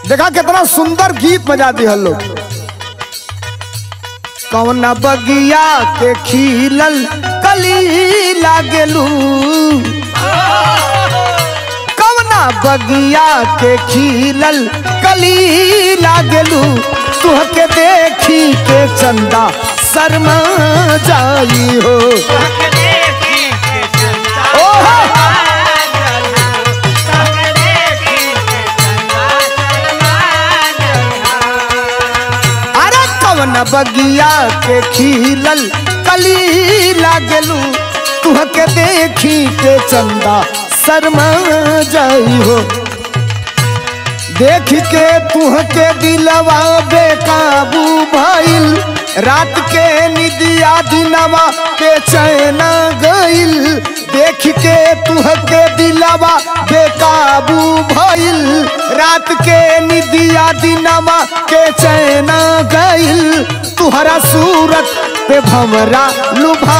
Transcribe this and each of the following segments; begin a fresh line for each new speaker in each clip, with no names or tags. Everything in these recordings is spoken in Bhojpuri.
देखा कितना सुंदर गीत बजा दी हम लोग। कौना बगिया के खिलल कली लागलू, कौना बगिया के खिलल कली लागलू, तुहके देखी के चंदा शर्मा जाई हो। बगिया के खिलल कली लागलू, तुहके देखी के चंदा शर्मा जाई हो। देख के तुहके दिलवा बेकाबू भइल, रात के निदिया दिनवा पे चैना गइल। देख के तुहके दिलवा बेकाबू भइल, रात के निदिया दिनवा के चैना गइल। तुहरा सूरत पे भंवरा लुभा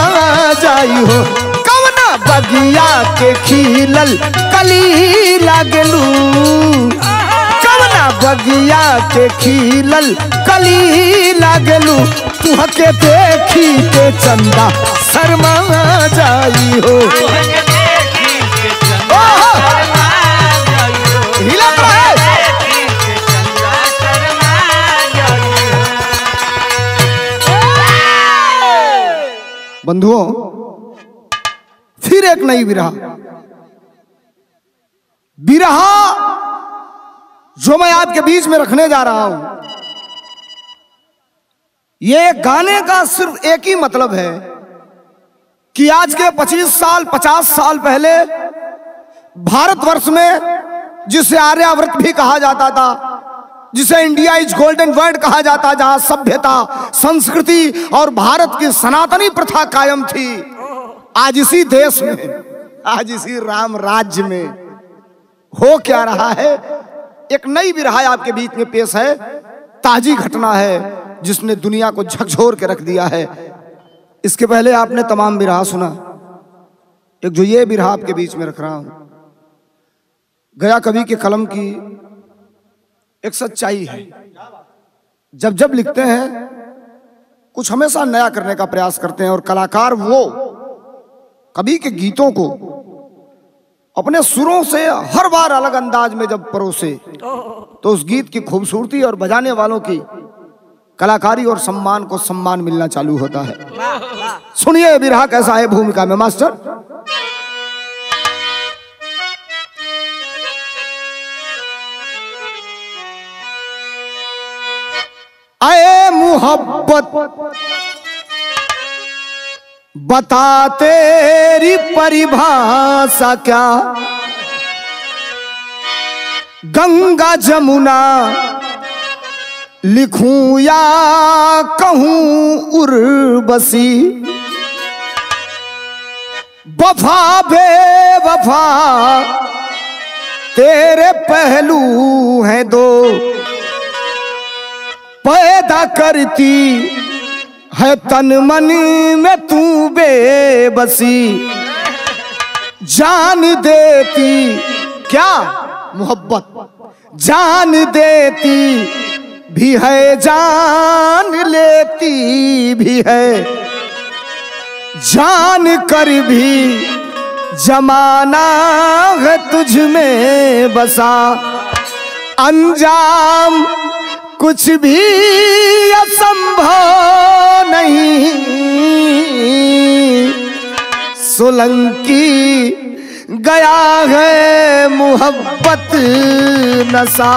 जाई हो। कवना बगिया के खिलल कली लागलू, कवना बगिया के खिलल कली लागलू, तुहके देखी के चंदा शर्मा जाई हो। बंधुओं, फिर एक नई विरहा जो मैं आपके बीच में रखने जा रहा हूं। ये गाने का सिर्फ एक ही मतलब है कि आज के 25 साल 50 साल पहले भारतवर्ष में जिसे आर्यावर्त भी कहा जाता था, जिसे इंडिया इज गोल्डन वर्ल्ड कहा जाता, जहां सभ्यता संस्कृति और भारत की सनातनी प्रथा कायम थी, आज इसी देश में, आज इसी राम राज्य में हो क्या रहा है। एक नई विरहा आपके बीच में पेश है। ताजी घटना है जिसने दुनिया को झकझोर के रख दिया है। इसके पहले आपने तमाम विरहा सुना, एक जो ये विरहा आपके बीच में रख रहा हूं, गया कवि के कलम की एक सच्चाई है। जब जब लिखते हैं कुछ हमेशा नया करने का प्रयास करते हैं, और कलाकार वो कवि के गीतों को अपने सुरों से हर बार अलग अंदाज में जब परोसे, तो उस गीत की खूबसूरती और बजाने वालों की कलाकारी और सम्मान को सम्मान मिलना चालू होता है। सुनिए विरहा कैसा है भूमिका में मास्टर। आए मोहब्बत बता तेरी परिभाषा क्या, गंगा जमुना लिखूं या कहूं उर्वशी, वफा बेवफा तेरे पहलू हैं दो, पैदा करती है तन मन में तू बेबसी, जान देती क्या मोहब्बत, जान देती भी है जान लेती भी है, जान कर भी जमाना है तुझ में बसा, अंजाम कुछ भी असंभव नहीं, सोलंकी गया है मोहब्बत नशा।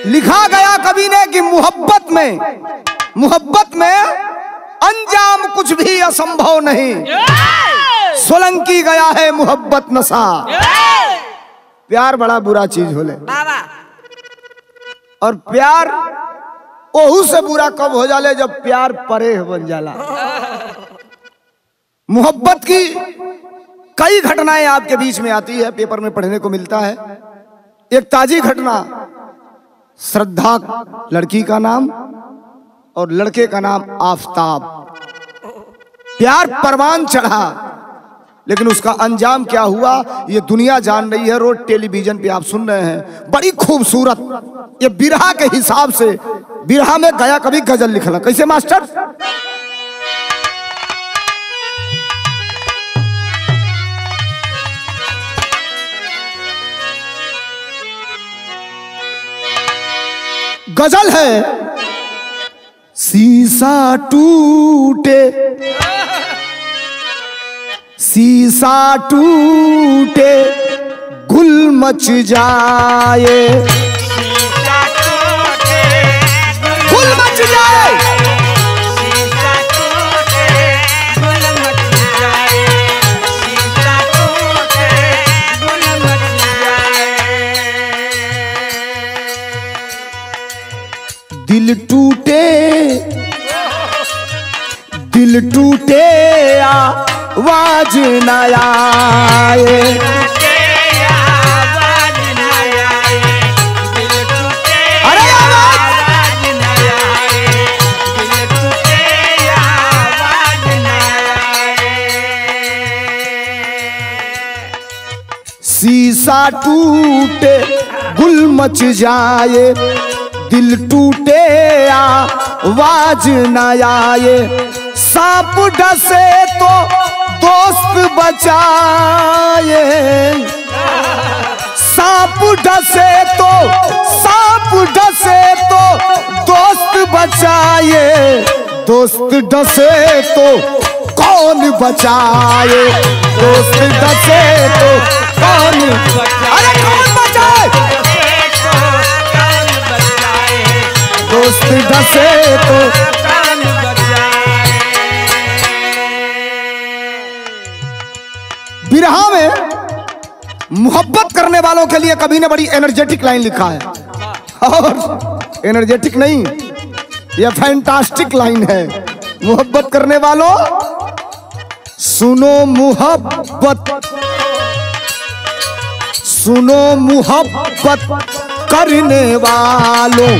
लिखा गया कवि ने कि मोहब्बत में अंजाम कुछ भी असंभव नहीं, सोलंकी गया है मोहब्बत नशा। प्यार बड़ा बुरा चीज होले, और प्यार ओहू से बुरा कब हो जाले जब प्यार परे बन जाला। मोहब्बत की कई घटनाएं आपके बीच में आती है, पेपर में पढ़ने को मिलता है। एक ताजी घटना, श्रद्धा लड़की का नाम और लड़के का नाम आफताब। प्यार परवान चढ़ा, लेकिन उसका अंजाम क्या हुआ ये दुनिया जान रही है। रोज टेलीविजन पे आप सुन रहे हैं, बड़ी खूबसूरत ये बिरहा के हिसाब से। बिरहा में गया कभी गजल लिखना कैसे मास्टर? गजल है, शीशा टूटे शीशा टूटे गुल मच जाए,
शीशा टूटे
गुल मच जाए,
शीशा टूटे गुल मच जाए, शीशा टूटे गुल मच जाए।
दिल टूटे दिल टूटे आवाज न आए,
आवाज न आए, दिल टूटे
अरे आवाज
आवाज न आए, दिल टूटे आवाज न आए।
शीशा टूटे गुल मच जाए, दिल टूटे आवाज न आए, सांप डसे तो दोस्त बचाए, सांप डसे तो दोस्त बचाए, दोस्त डसे तो कौन बचाए, दोस्त डसे तो कौन, अरे कौन बचाए, दोस्त डसे तो। बिरहा में मोहब्बत करने वालों के लिए कवि ने बड़ी एनर्जेटिक लाइन लिखा है, और एनर्जेटिक नहीं यह फैंटास्टिक लाइन है। मोहब्बत करने वालों सुनो मोहब्बत, सुनो मोहब्बत करने वालों,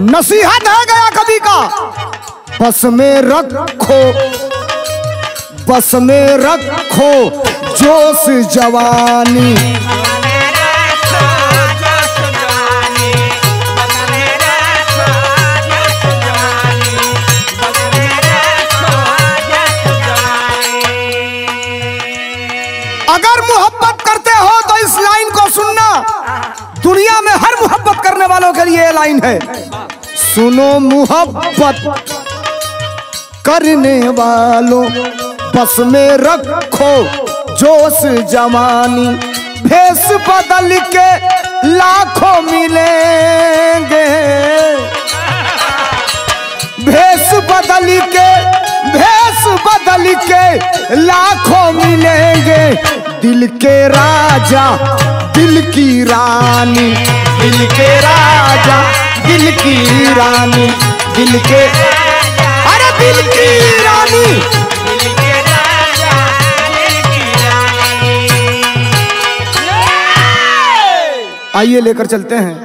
नसीहत है गया कवि का, बस में रखो, बस में रखो जोश जवानी, अगर मोहब्बत करते हो तो इस लाइन को सुनना। दुनिया में हर मोहब्बत करने वालों के लिए ये लाइन है, सुनो मोहब्बत करने वालों, बस में रखो जोश जवानी, भेष बदल के लाखों मिलेंगे, भेष बदल के लाखों मिलेंगे, दिल के राजा दिल की रानी, दिल के राजा दिल की रानी, दिल के, अरे दिल की रानी,
दिल के राजा दिल की रानी।
आइए लेकर चलते हैं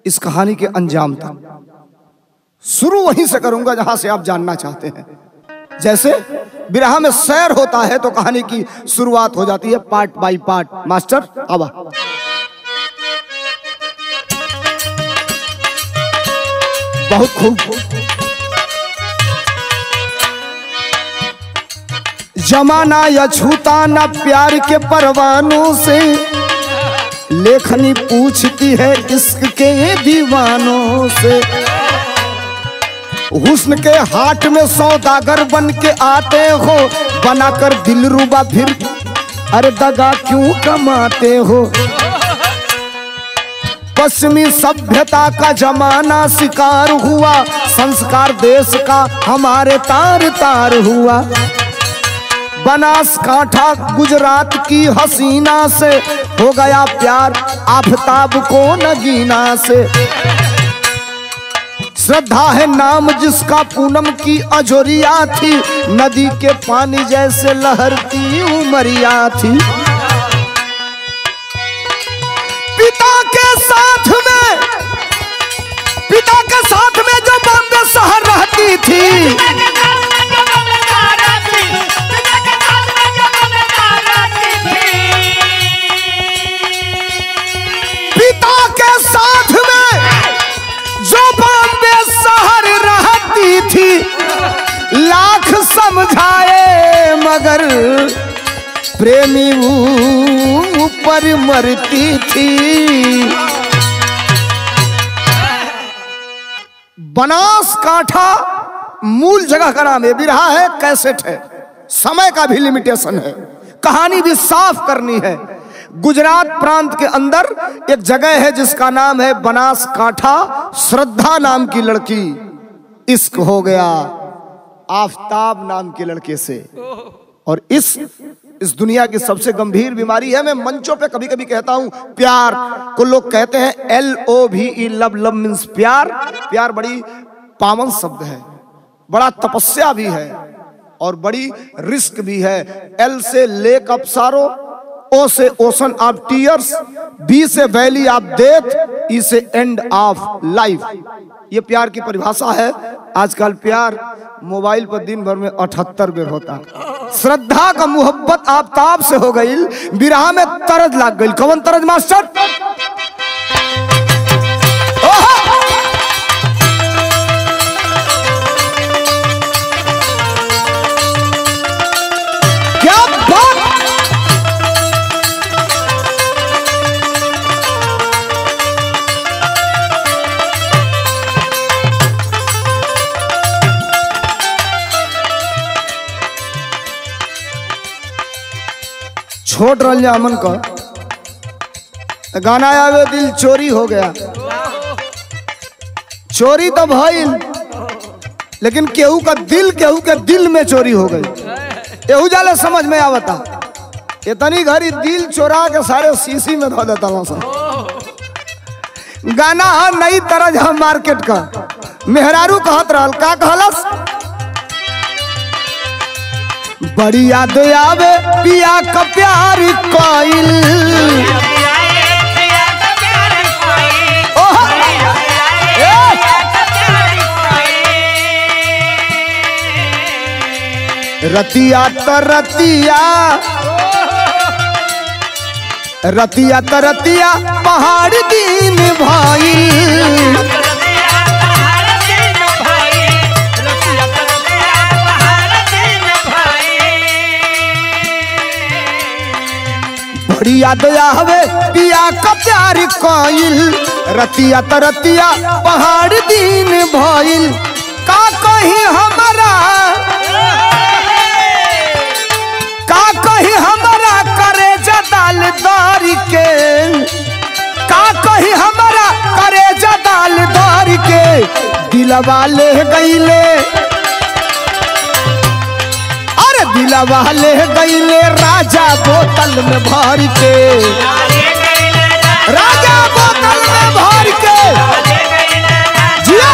इस कहानी के अंजाम तक। शुरू वहीं से करूंगा जहां से आप जानना चाहते हैं। जैसे बिरहा में सैर होता है तो कहानी की शुरुआत हो जाती है पार्ट बाय पार्ट। मास्टर आवा। बहुत खूब। जमाना या छूता ना प्यार के परवानों से, लेखनी पूछती है इश्क के दीवानों से। हुस्न के हाट में सौदागर बन के आते हो, बनाकर दिलरुबा फिर अरे दगा क्यों कमाते हो। पश्चिमी सभ्यता का जमाना शिकार हुआ, संस्कार देश का हमारे तार तार हुआ। बनासकांठा गुजरात की हसीना से हो गया प्यार आफताब को नगीना से। श्रद्धा है नाम जिसका पूनम की अजोरिया थी, नदी के पानी जैसे लहरती उमरिया थी। पिता के साथ में जो बॉम्बे शहर रहती थी, पिता के साथ में जो बॉम्बे शहर रहती थी, लाख समझाए मगर प्रेमी ऊपर मरती थी। बनासकांठा मूल जगह का नाम है, बिरहा है, कैसेट है, समय का भी लिमिटेशन है, कहानी भी साफ करनी है। गुजरात प्रांत के अंदर एक जगह है जिसका नाम है बनासकांठा। श्रद्धा नाम की लड़की, इश्क हो गया आफताब नाम के लड़के से। और इस दुनिया की सबसे गंभीर बीमारी है, मैं मंचों पे कभी कभी कहता हूं, प्यार को लोग कहते हैं LOVE, लव। लव मीन्स प्यार। प्यार बड़ी पावन शब्द है, बड़ा तपस्या भी है और बड़ी रिस्क भी है। L से लेक ऑफ सारो, O से ओशन ऑफ टीयर्स, B से वैली ऑफ डेथ, E से एंड ऑफ लाइफ। ये प्यार की परिभाषा है। आजकल प्यार मोबाइल पर दिन भर में 78 बेर होता है। श्रद्धा का मोहब्बत आफताब से हो गई, बिरहा में तरज लाग गई। कौन तरज मास्टर? क्या बात! छोट रल अमन का गाना आवे, दिल चोरी हो गया। चोरी तो भइल, लेकिन केहू का दिल केहू के दिल में चोरी हो गई। एहू जाले समझ में आवता। इतनी घड़ी दिल चोरा के सारे शीशी में धो देता वहां। गाना नई तरह है मार्केट का। मेहरारू कहत रहल, का कहलस? बड़ी याद आवे पिया का प्यार कोइल, रतिया तो रतिया, रतिया तो रतिया पहाड़ दिन भाई। बड़ी याद आवे पिया का प्यार कोइल, रतिया तो रतिया पहाड़ दिन भइल। का कहीं हमारा, का कहीं हमारा करे जदालदार के, का कहीं हमारा करे जदालदार के। दिलवा ले गईले, दिलवा ले गईले राजा बोतल में भर के, राजा बोतल में भर के। जिया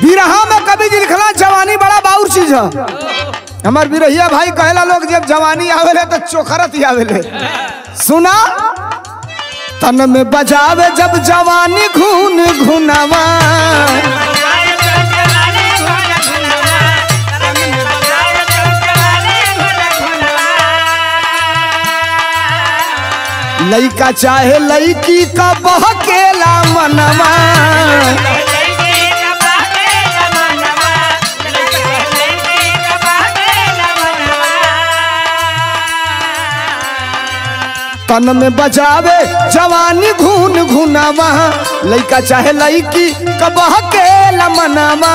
बिरहा में कभी लिखला जवानी बड़ा बाउर चीज है। हमार बिरहिया भाई कहला लोग जब जवानी आवेले तो चोखरत आवेले। सुना, तन में बजावे जब जवानी घून घुनवा, लइका चाहे लइकी का बहकेला मनवा। तन में बजावे जवानी घून घुनावा, लइका चाहे लइकी कबह के लमनावा।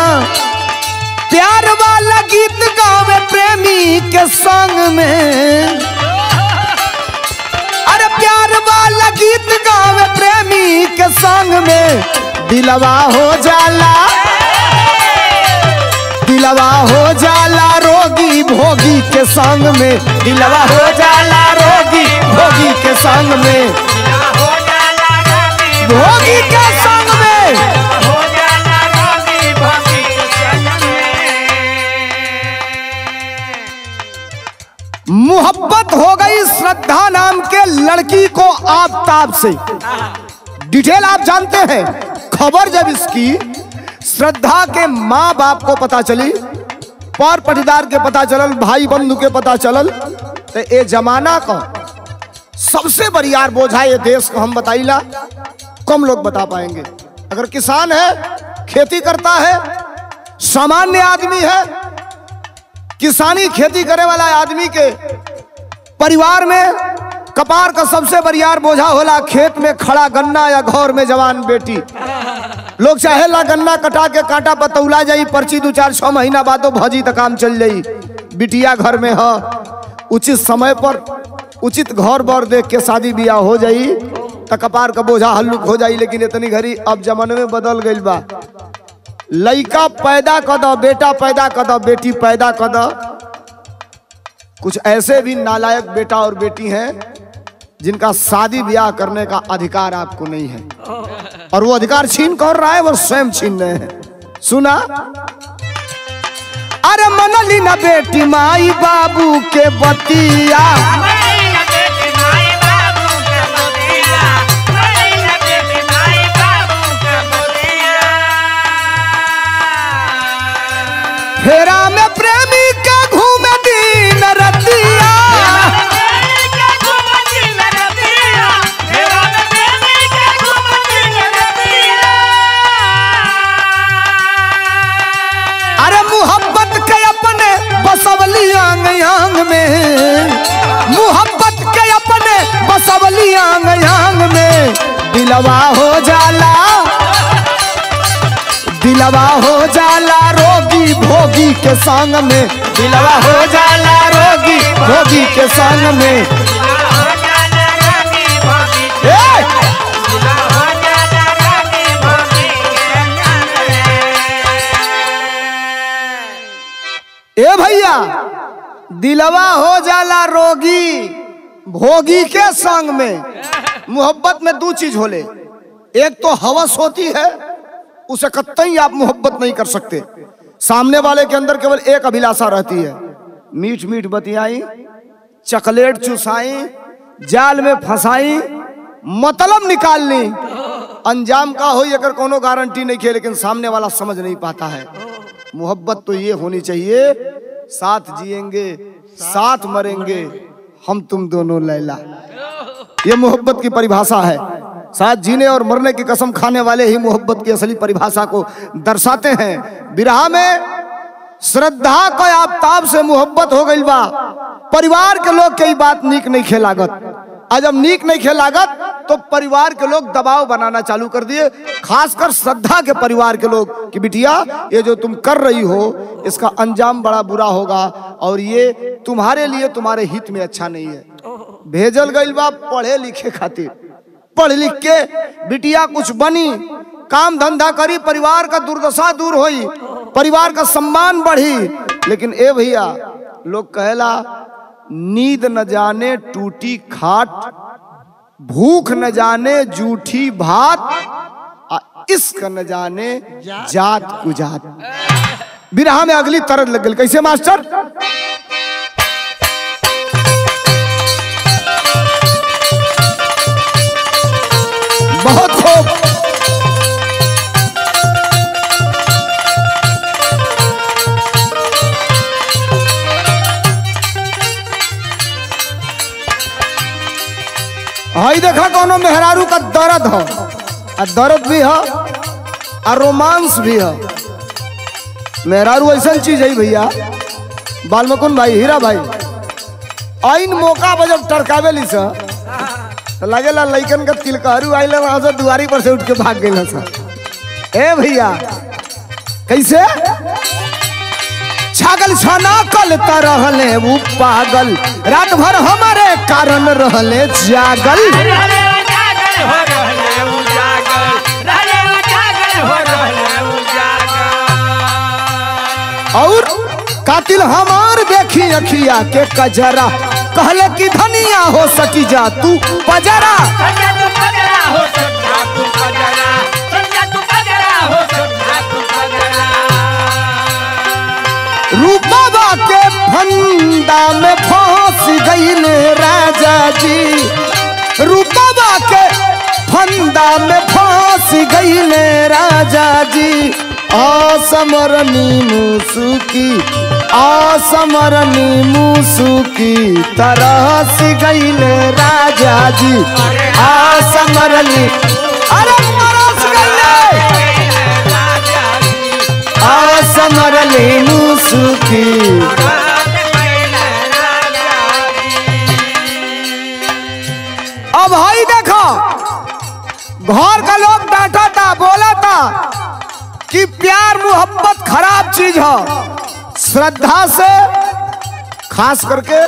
प्यार वाला गीत गावे प्रेमी के संग में, अरे प्यार वाला गीत गावे प्रेमी के संग में। दिलवा हो जाला, दिलवा हो जाला रोगी भोगी के संग में। दिलवा हो जाला रोगी भोगी श्रद्धा नाम के लड़की को आफताब से डिटेल आप जानते हैं। खबर जब इसकी श्रद्धा के माँ बाप को पता चली, पर पटीदार के पता चलल, भाई बंधु के पता चलल, तो ये जमाना का सबसे बरियार बोझा ये देश को हम बताइला कम लोग बता पाएंगे। अगर किसान है, खेती करता है, सामान्य आदमी है, किसानी खेती करे वाला आदमी के परिवार में कपार का सबसे बरियार बोझा होला खेत में खड़ा गन्ना या घर में जवान बेटी। लोग चाहेला गन्ना कटा के कांटा पतौला जाई, पर्ची 2-4-6 महीना बाद भजी तक काम चल जाई। बिटिया घर में है, उचित समय पर उचित घर बर देख के शादी ब्याह हो जाई तो कपार का बोझा हल्लुक हो जाई। लेकिन इतनी घड़ी अब जमाने में बदल गई बा। लड़का पैदा कर दो, बेटा पैदा कर दो, बेटी पैदा कर दो। कुछ ऐसे भी नालायक बेटा और बेटी हैं जिनका शादी ब्याह करने का अधिकार आपको नहीं है, और वो अधिकार छीन कौन रहा है? वो स्वयं छीन रहे हैं। सुना, अरे मनली ना बेटी माई बाबू के बतिया, फेरा में प्रेमी के घूमे दिन रतिया, अरे मोहब्बत के अपने बसवली आंग आंग में, मोहब्बत के अपने बसवली आंग आंग में, दिलवा हो जाला, दिलवा हो जाला रोगी भोगी के संग में, दिलवा हो जाला रोगी भोगी के संग में। ए भैया, दिलवा हो जाला रोगी भोगी के संग में। मोहब्बत में दो चीज होले, एक तो हवस होती है, उसे कतई आप मोहब्बत नहीं कर सकते। सामने वाले के अंदर केवल एक अभिलाषा रहती है, मीठ मीठ बतियाई, चॉकलेट चुसाई, जाल में फंसाई, मतलब निकाल ली। अंजाम का हो अगर कोनो गारंटी नहीं खे, लेकिन सामने वाला समझ नहीं पाता है। मोहब्बत तो ये होनी चाहिए, साथ जिएंगे साथ मरेंगे हम तुम दोनों लैला। ये मोहब्बत की परिभाषा है। साथ जीने और मरने की कसम खाने वाले ही मोहब्बत की असली परिभाषा को दर्शाते हैं। विरह में श्रद्धा को आफताब से मोहब्बत हो गई बा। परिवार के लोग कई बात नीक नहीं खेलागत, आज जब नीक नहीं खेलागत तो परिवार के लोग दबाव बनाना चालू कर दिए, खासकर श्रद्धा के परिवार के लोग कि बिटिया ये जो तुम कर रही हो इसका अंजाम बड़ा बुरा होगा और ये तुम्हारे लिए तुम्हारे हित में अच्छा नहीं है। भेजल गई बा पढ़े लिखे खातिर, पढ़ लिख के बिटिया कुछ बनी, काम धंधा करी, परिवार का दुर्दशा दूर हुई, परिवार का सम्मान बढ़ी। लेकिन ए भैया, लोग कहला नींद न जाने टूटी खाट, भूख न जाने जूठी भात, इश्क न जाने जात कुजात। बिरहा में अगली तरह लग गई। कैसे मास्टर? बहुत खूब। हाई देखा कोनो मेहरारू का दर्द हो, दर्द भी हो और रोमांस भी हो। मेहरारू ऐसा चीज है भैया, बालमुकुंद भाई, हीरा भाई, आइन मौका पर जब टरकावे ली सा तो लगेला लइकन का तिलकहरू आइले वहां से दुआरी पर से उठ के भाग गए सा। ए भैया कैसे? छागल छना कल त रहले वो पागल, रात भर हमारे कारण रहले जागल। और कातिल हमार देखी अखिया के कजरा, कहले कि धनिया हो सकी जा तू पजरा। रूपवा के फंदा में फंस गईल राजा, राजा जी, रूपवा के फंदा में फांस गईले राजा जी। असमरनी मुसुकी, असमरनी मुसुकी तरस गईले राजा जी। असमरनी, अरे तरस गईले असमरनी मुसुकी। अब भाई देखो, घर का लोग डांटा था, बोला था कि प्यार मोहब्बत खराब चीज है। श्रद्धा से खास करके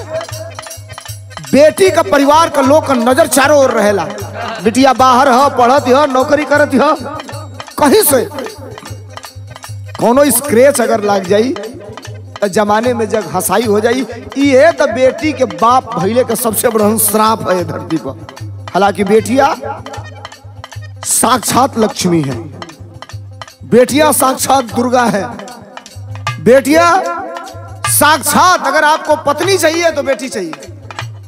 बेटी का परिवार का लोग का नजर चारों ओर रहेला। बिटिया बाहर है, पढ़त है, नौकरी करत है, कहीं से कोनो स्क्रैच अगर लग जाई तो जमाने में जग हंसाई हो जाई। ये तो बेटी के बाप भइले का सबसे बड़ा श्राप है धरती पर। हालांकि बेटिया साक्षात लक्ष्मी है, बेटियां साक्षात दुर्गा है, बेटियां साक्षात, अगर आपको पत्नी चाहिए तो बेटी चाहिए,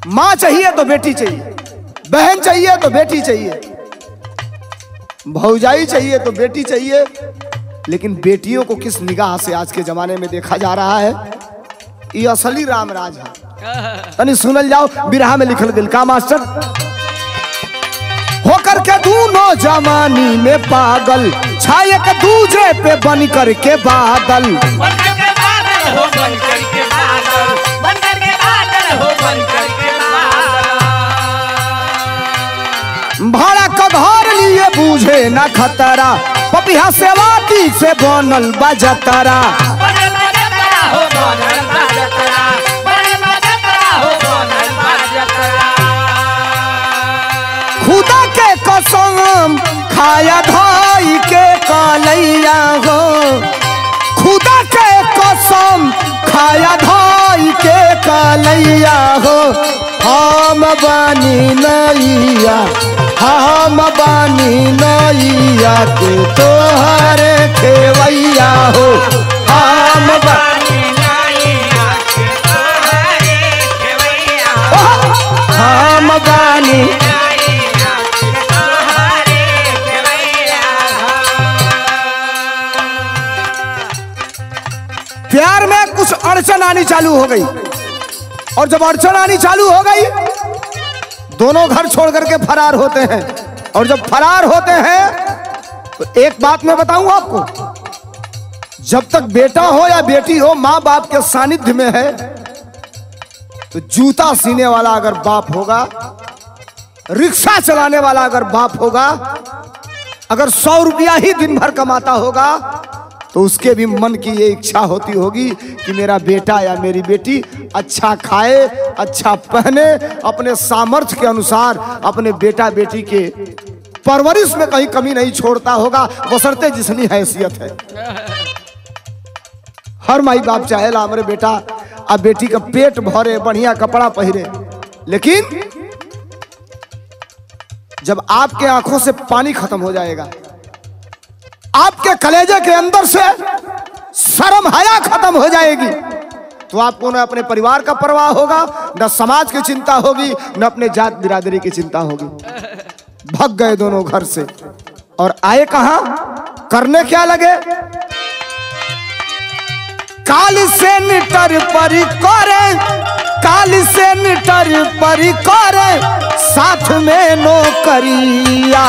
मां चाहिए तो बेटी चाहिए, बहन चाहिए तो बेटी चाहिए, भौजाई चाहिए तो बेटी चाहिए। लेकिन बेटियों को किस निगाह से आज के जमाने में देखा जा रहा है, ये असली राम राज है। तनी सुनल जाओ, बिरहा में लिखल गया का मास्टर। होकर के दोनों जवानी में पागल, छाए के दूजे पे बन कर के बादल,
बन करके बादल हो, बन करके बादल, बन करके बादल हो, बन करके बादल।
भाड़ा कधार लिए बूझे न खतरा, पपिहा सेवाती से बनल बजतरा।
बनल बजतरा हो, बनल बजतरा, बनल बजतरा हो, बनल बजतरा।
खुदा के कसम खाया धाई के कालैया हो, खुदा के कसम खाया धाई के कालैया हो। हम बानी नैया, हम बानी नैया के तोहरे खेवैया हो। हम
बानी नैया के तोहरे खेवैया हो,
हम बानी
नैया के तोहरे खेवैया हो।
प्यार में कुछ अड़चन आनी चालू हो गई, और जब अड़चन आनी चालू हो गई दोनों घर छोड़ करके फरार होते हैं। और जब फरार होते हैं तो एक बात मैं बताऊं आपको, जब तक बेटा हो या बेटी हो, मां बाप के सानिध्य में है, तो जूता सीने वाला अगर बाप होगा, रिक्शा चलाने वाला अगर बाप होगा, अगर 100 रुपया ही दिन भर कमाता होगा, तो उसके भी मन की ये इच्छा होती होगी कि मेरा बेटा या मेरी बेटी अच्छा खाए, अच्छा पहने, अपने सामर्थ्य के अनुसार अपने बेटा बेटी के परवरिश में कहीं कमी नहीं छोड़ता होगा, बशर्ते जिसनी हैसियत है। हर माई बाप चाहेला हमारे बेटा अब बेटी का पेट भरे, बढ़िया कपड़ा पहरे, लेकिन जब आपके आंखों से पानी खत्म हो जाएगा, आपके कलेजे के अंदर से शर्म हया खत्म हो जाएगी, तो आपको न अपने परिवार का परवाह होगा, न समाज की चिंता होगी, न अपने जात बिरादरी की चिंता होगी। भग गए दोनों घर से और आए कहां, करने क्या लगे। काल से निटर परी करे, काल से निटर परी करे, साथ में नौकरिया।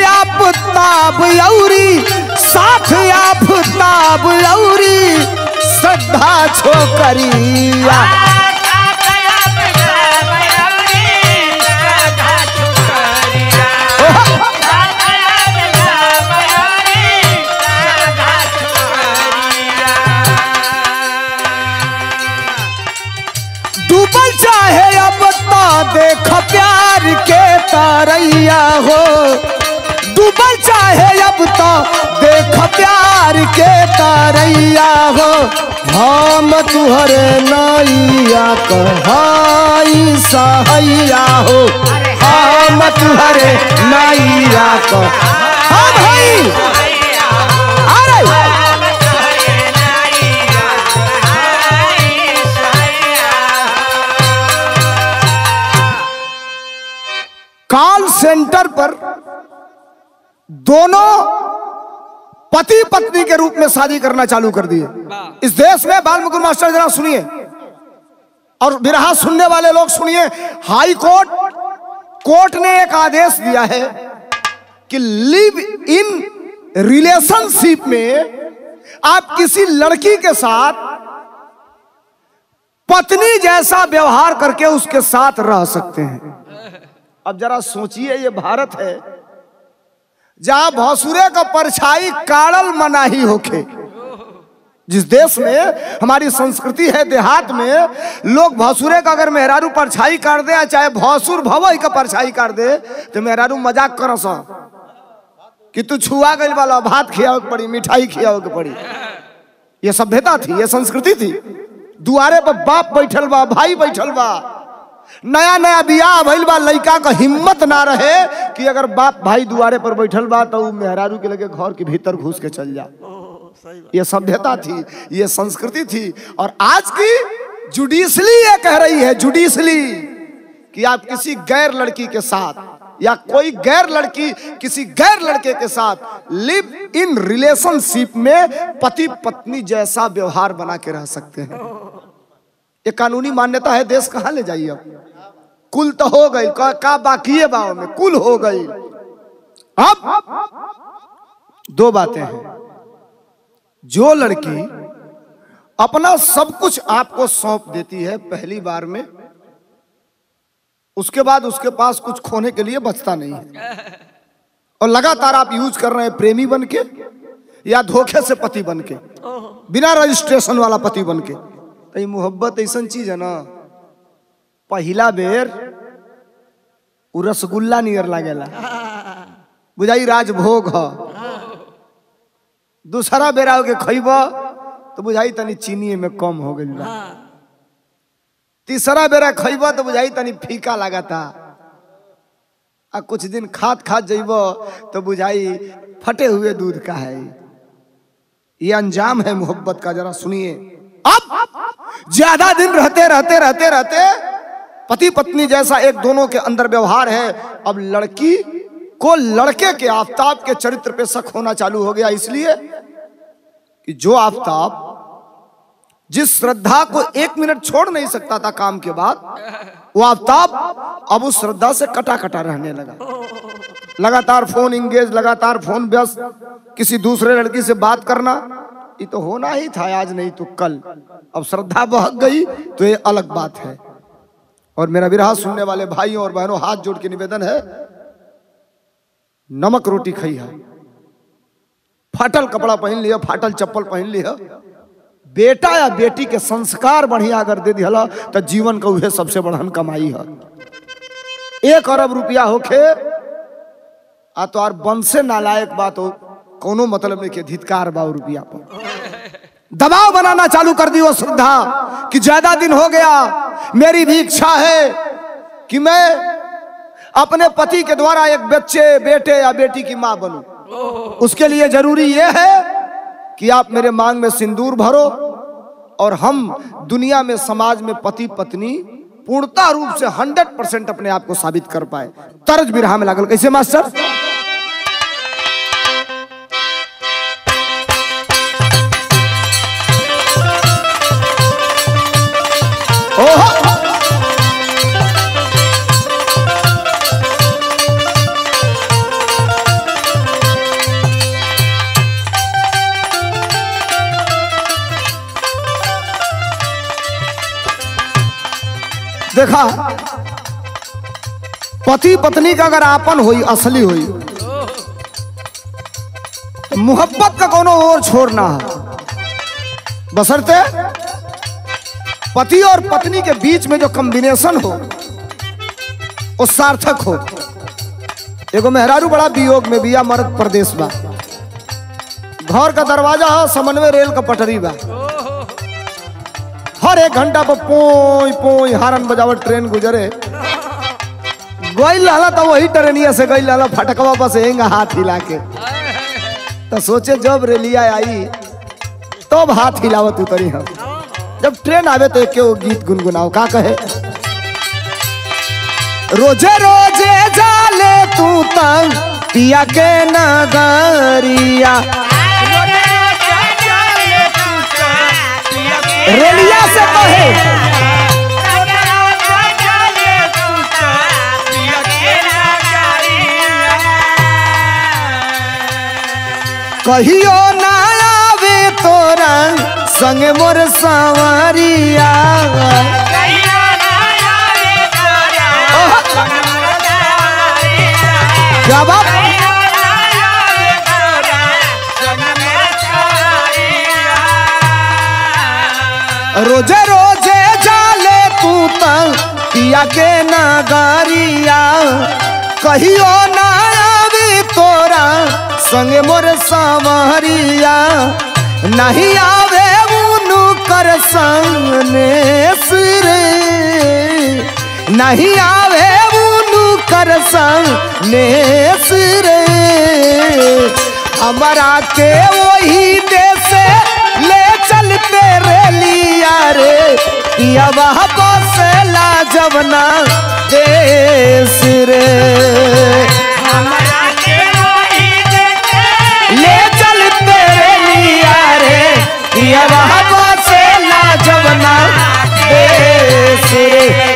आफताब यौरी, साथ आफताब यौरी, श्रद्धा छोकरिया। डूबल चाहे अब तो देख प्यार के तारैया हो, डूबल चाहे अब तो देख प्यार के तरैया हो, हम तुहरे नैया कहाई सहैया हो, हम तुहरे नैया हाँ भाई अरे कॉल सेंटर पर दोनों पति पत्नी के रूप में शादी करना चालू कर दिए इस देश में। बाल मुकुंद मास्टर जरा सुनिए और बिरहा सुनने वाले लोग सुनिए। हाई कोर्ट ने एक आदेश दिया है कि लिव इन रिलेशनशिप में आप किसी लड़की के साथ पत्नी जैसा व्यवहार करके उसके साथ रह सकते हैं। अब जरा सोचिए, ये भारत है जहां भौसुरे का परछाई काड़ल मनाही होके। जिस देश में हमारी संस्कृति है, देहात में लोग भौसुरे का अगर मेहरारू परछाई काट दे, चाहे भौसुर भवई का परछाई काट दे, तो मेहरारू मजाक करस कि तू छुआ गई वाला, भात खियाओ के पड़ी, मिठाई खियाओ के पड़ी। ये सभ्यता थी, ये संस्कृति थी। दुआरे पर बाप बैठल बा, भाई बैठल बा, नया नया बियाह भइल बा, लड़का का हिम्मत ना रहे कि अगर बाप भाई दुआरे पर बैठल बा तो मेहरारू के लगे घर के भीतर घुस के चल जा। ये सभ्यता थी, ये संस्कृति थी। और आज की जुडिशली ये कह रही है, जुडिशली, कि आप किसी गैर लड़की के साथ या कोई गैर लड़की किसी गैर लड़के के साथ लिव इन रिलेशनशिप में पति पत्नी जैसा व्यवहार बना के रह सकते हैं। ये कानूनी मान्यता है। देश कहां ले जाइए? अब कुल तो हो गई, का बाकी है बाव में कुल हो गई। अब दो बातें हैं। जो लड़की अपना सब कुछ आपको सौंप देती है पहली बार में, उसके बाद उसके पास कुछ खोने के लिए बचता नहीं है, और लगातार आप यूज कर रहे हैं प्रेमी बन के या धोखे से पति बन के, बिना रजिस्ट्रेशन वाला पति बन के। तो ये मोहब्बत ऐसा चीज है ना, पहला बेर उ रसगुल्ला नियर लागेला, बुझाई राजभोग है। दूसरा बेरा के खइब तो बुझाई तनी चीनी में कम हो गई। तीसरा बेरा खइब तो बुझाई तनी फीका लगाता। आ कुछ दिन खात खात जइब तो बुझाई फटे हुए दूध का है। ये अंजाम है मोहब्बत का। जरा सुनिए। अब ज्यादा दिन रहते रहते रहते रहते पति पत्नी जैसा एक दोनों के अंदर व्यवहार है। अब लड़की को लड़के के आफताब के चरित्र पे शक होना चालू हो गया, इसलिए कि जो आफताब जिस श्रद्धा को एक मिनट छोड़ नहीं सकता था काम के बाद, वो आफताब अब उस श्रद्धा से कटा कटा रहने लगा। लगातार फोन इंगेज, लगातार फोन व्यस्त, किसी दूसरे लड़की से बात करना, ये तो होना ही था आज नहीं तो कल। अब श्रद्धा बहक गई तो ये अलग बात है। और मेरा विरहा सुनने वाले भाइयों और बहनों, हाथ जोड़ के निवेदन है, नमक रोटी खाई है, फाटल कपड़ा पहन लिया, फाटल चप्पल पहन लिया, बेटा या बेटी के संस्कार बढ़िया अगर दे दिया तो जीवन का उहे सबसे बड़हन कमाई है। 1 अरब रुपया होखे आ तो आर बंद से नालायक बात हो, कोनो मतलब नहीं के धिक्कार बा रुपया पर। दबाव बनाना चालू कर दी वो श्रद्धा कि ज्यादा दिन हो गया, मेरी भी इच्छा है कि मैं अपने पति के द्वारा एक बच्चे, बेटे या बेटी की मां बनूं। उसके लिए जरूरी यह है कि आप मेरे मांग में सिंदूर भरो और हम दुनिया में, समाज में पति पत्नी पूर्णता रूप से 100% अपने आप को साबित कर पाए। तर्ज बिरहा में लागल कैसे मास्टर? ओहो देखा, पति पत्नी का अगर आपन हुई, असली हुई, मोहब्बत का कोनो और छोड़ना है, बशर्ते पति और पत्नी के बीच में जो कॉम्बिनेशन हो वो सार्थक हो। एगो मेहरारू बड़ा वियोग में बिया, मर्द प्रदेश बा, घर का दरवाजा हो समन्वय रेल का पटरी बा, हर एक घंटा पर पोई पोई हारन बजावट ट्रेन गुजरे, गई लाला तो वही ट्रेनिया से गई लाला फटकवा बस हेंगा हाथ हिला के, तो सोचे जब रेलिया आई तब हाथ हिलावत उतरी हम, जब ट्रेन आवे तो क्यों गीत गुनगुनाओ, का कहे रोजे रोजे जाले तू तंग पिया के नगरिया, रेलिया से कहे कहियो ना आवे तोरा संग मोर सवारिया, क्या बात, रोजे रोजे जाले तू तंग पिया के नगरिया, कहियो ना आवे तोरा संग मोर सावरिया, नहीं आवे उनु कर संगने सिरे, नहीं आवे उनु कर संगने सिरे, हमारा के वही देश ले चलते रेलिया रे, या वह बसला जवना देश रे, ले चलते रेलिया रे, या वह बसला जवना देश रे,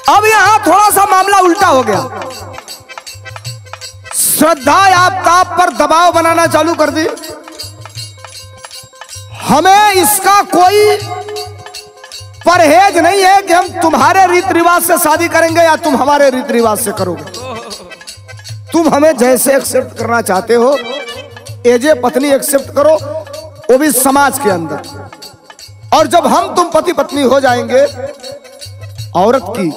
अब यहां थोड़ा सा मामला उल्टा हो गया, श्रद्धा आप पर दबाव बनाना चालू कर दी, हमें इसका कोई परहेज नहीं है कि हम तुम्हारे रीति रिवाज से शादी करेंगे या तुम हमारे रीति रिवाज से करोगे, तुम हमें जैसे एक्सेप्ट करना चाहते हो एजे पत्नी एक्सेप्ट करो, वो भी समाज के अंदर, और जब हम तुम पति पत्नी हो जाएंगे औरत की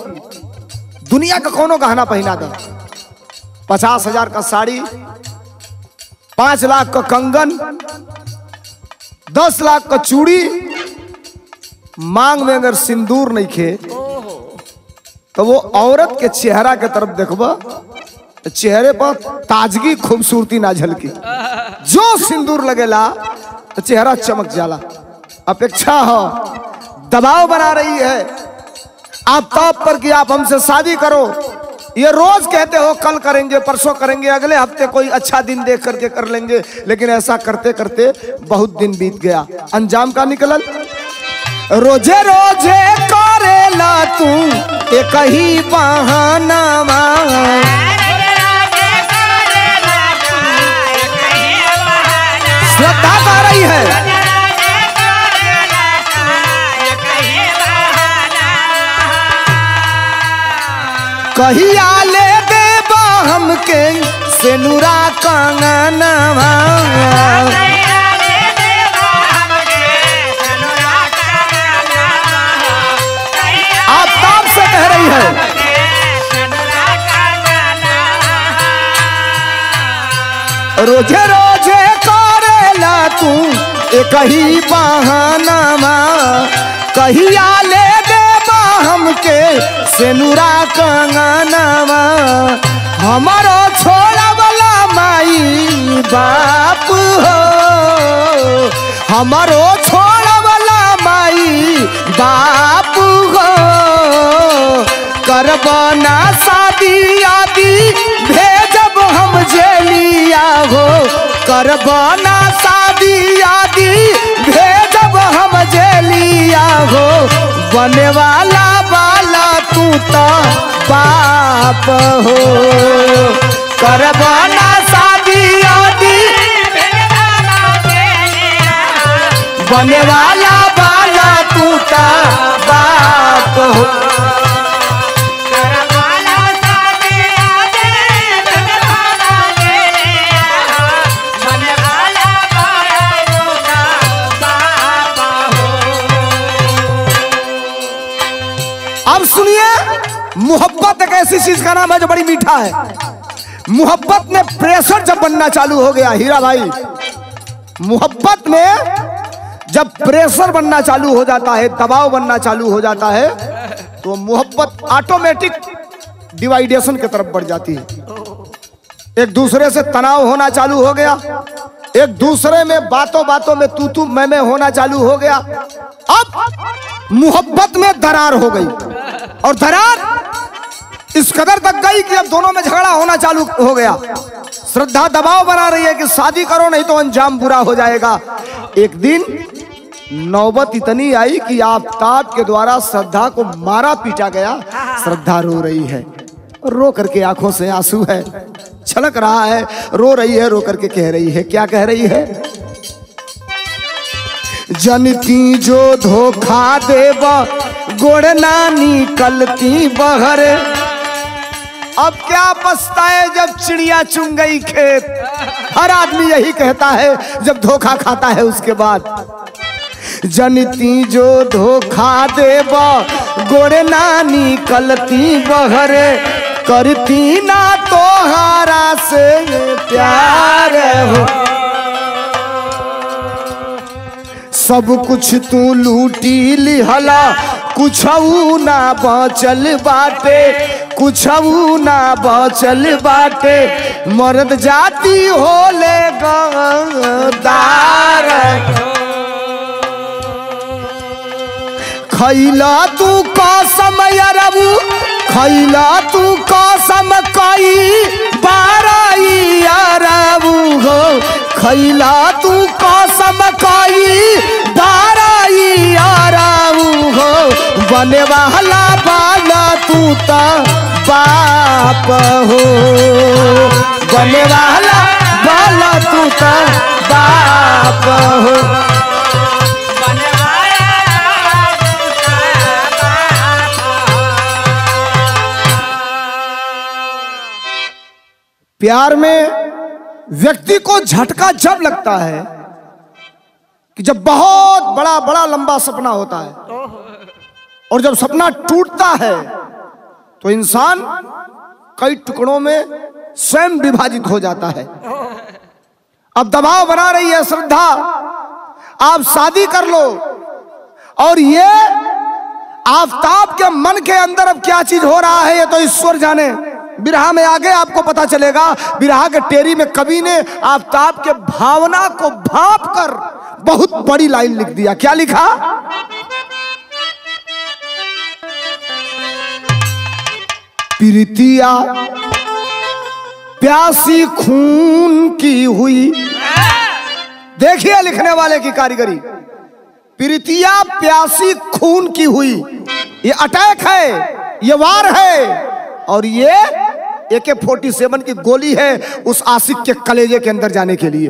दुनिया का कोनो गहना पहना दो, 50,000 का साड़ी, 5 लाख का कंगन, 10 लाख का चूड़ी, मांग में अगर सिंदूर नहीं खे तो वो औरत के चेहरा के तरफ देखबा, चेहरे पर ताजगी खूबसूरती ना झलकी, जो सिंदूर लगेला तो चेहरा चमक जाला, अपेक्षा हो दबाव बना रही है आफ्ताब पर कि आप हमसे शादी करो, ये रोज कहते हो कल करेंगे परसों करेंगे, अगले हफ्ते कोई अच्छा दिन देख करके कर लेंगे, लेकिन ऐसा करते करते बहुत दिन बीत गया, अंजाम का निकलल, रोजे रोजे करेला तू एक ही बहाना, श्रद्धा कर रही है, कहिया ले देबा हमके सेनुरा कंगनवा, आफ्ताब से कह रही है, रोजे रोजे करेला तू एक ही बहाना, कहिया ले देबा हमके सेनुरा कंगनवा, हमारो छोड़ा वाला माई बाप हो, हमारो छोड़ा वाला माई बाप हो, करबना शादी आदि भेजब हम जेलिया हो, करबना शादी आदि भेजब हम जेलिया हो, बने वाला बाला तू तो बाप हो, करबना शादी आदि बने वाला बाला तू तो बाप हो, ऐसी चीज का नाम है जो बड़ी मीठा है। मोहब्बत में प्रेशर जब बनना चालू हो गया हीरा भाई, मोहब्बत में जब प्रेशर बनना चालू हो जाता है, दबाव बनना चालू हो जाता है, तो मोहब्बत ऑटोमेटिक डिवाइडेशन की तरफ बढ़ जाती है। एक दूसरे से तनाव होना चालू हो गया, एक दूसरे में बातों बातों में तू मैं होना चालू हो गया। अब मोहब्बत में दरार हो गई, और दरार इस कदर तक गई कि अब दोनों में झगड़ा होना चालू हो गया। श्रद्धा दबाव बना रही है कि शादी करो नहीं तो अंजाम बुरा हो जाएगा। एक दिन नौबत इतनी आई कि आफताब के द्वारा श्रद्धा को मारा पीटा गया। श्रद्धा रो रही है, रो करके आंखों से आंसू है, छलक रहा है, रो रही है, रो करके कह रही है, क्या कह रही है? जनती जो धोखा देब गोड़ ना निकलती बहर। अब क्या पछताए जब चिड़िया चुन गई खेत। हर आदमी यही कहता है जब धोखा खाता है उसके बाद। जनती जो धोखा देब गोड़ ना निकलती बहर, करती ना तोहरा से प्यार हो। सब कुछ तू लूटी लिहला, कुछऊ ना बचल बाटे, कुछऊ ना बचल बाटे। मर्द जाती होले गद्दार। खैला तू कसम अरबू, खैला तू कसम कई बाराई अरबू हो। खैला तू कसम कई बाराई अरबू हो। बने वाला बाला तू ता बाप हो। बने वाला बाला तू ता बाप हो। प्यार में व्यक्ति को झटका जब लगता है कि जब बहुत बड़ा बड़ा लंबा सपना होता है, और जब सपना टूटता है तो इंसान कई टुकड़ों में स्वयं विभाजित हो जाता है। अब दबाव बना रही है श्रद्धा, आप शादी कर लो। और ये आफताब के मन के अंदर अब क्या चीज हो रहा है ये तो ईश्वर जाने। बिरहा में आगे आपको पता चलेगा। बिरहा के टेरी में कवि ने आफताब के भावना को भाप कर बहुत बड़ी लाइन लिख दिया। क्या लिखा? प्रीतिया प्यासी खून की हुई। देखिए लिखने वाले की कारीगरी। प्रीतिया प्यासी खून की हुई। ये अटैक है, ये वार है, और ये AK-47 की गोली है उस आशिक के कलेजे के अंदर जाने के लिए।